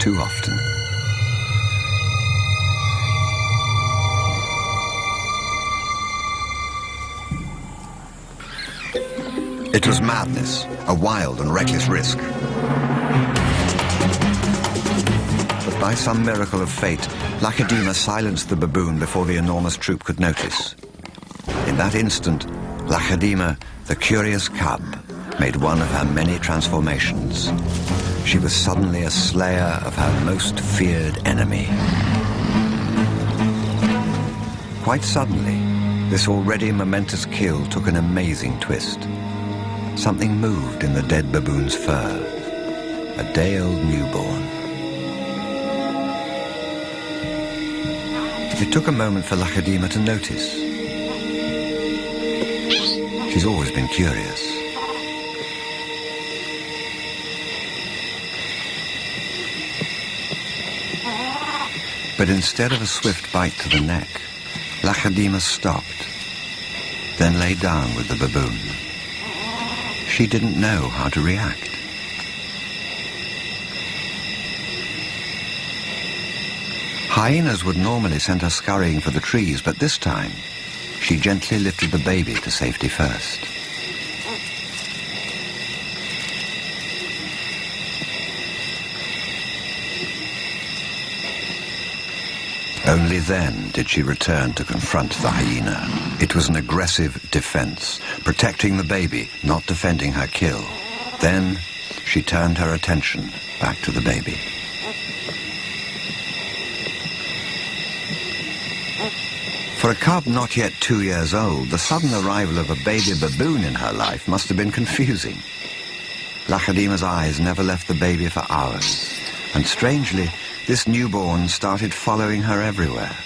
too often. It was madness, a wild and reckless risk. But by some miracle of fate, Lacedaemon silenced the baboon before the enormous troop could notice. In that instant, Lacedaemon, the curious cub, made one of her many transformations. She was suddenly a slayer of her most feared enemy. Quite suddenly, this already momentous kill took an amazing twist. Something moved in the dead baboon's fur. A day-old newborn. It took a moment for Lacedaemon to notice. She's always been curious. But instead of a swift bite to the neck, Lacedaemon stopped, then lay down with the baboon. She didn't know how to react. Hyenas would normally send her scurrying for the trees, but this time, she gently lifted the baby to safety first. Only then did she return to confront the hyena. It was an aggressive defense, protecting the baby, not defending her kill. Then she turned her attention back to the baby. For a cub not yet 2 years old, the sudden arrival of a baby baboon in her life must have been confusing. Lacedaemon's eyes never left the baby for hours, and strangely, this newborn started following her everywhere,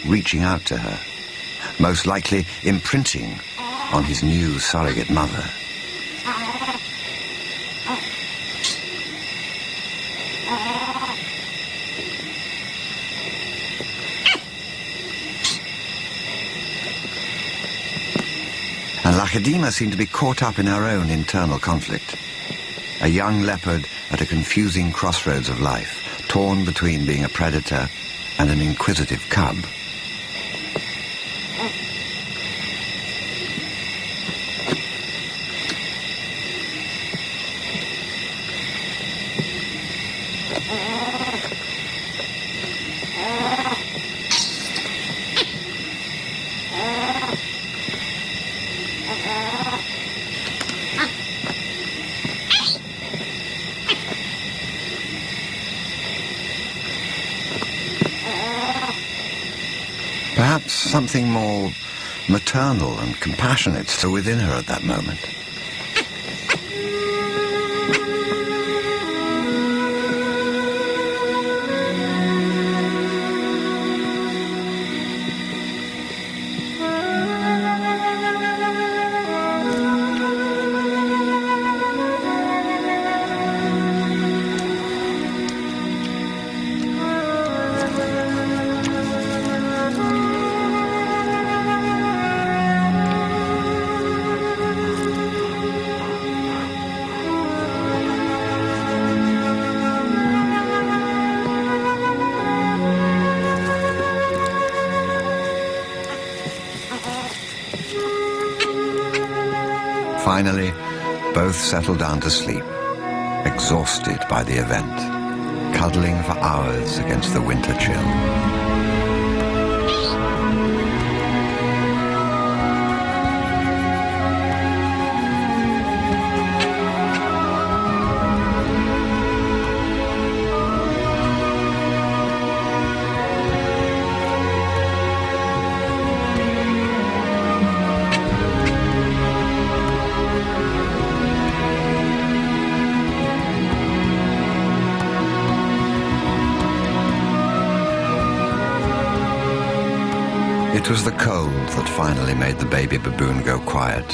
reaching out to her, most likely imprinting on his new surrogate mother. And Lacedaemon seemed to be caught up in her own internal conflict. A young leopard at a confusing crossroads of life, torn between being a predator and an inquisitive cub. Perhaps something more maternal and compassionate still within her at that moment. Finally, both settled down to sleep, exhausted by the event, cuddling for hours against the winter chill. It was the cold that finally made the baby baboon go quiet.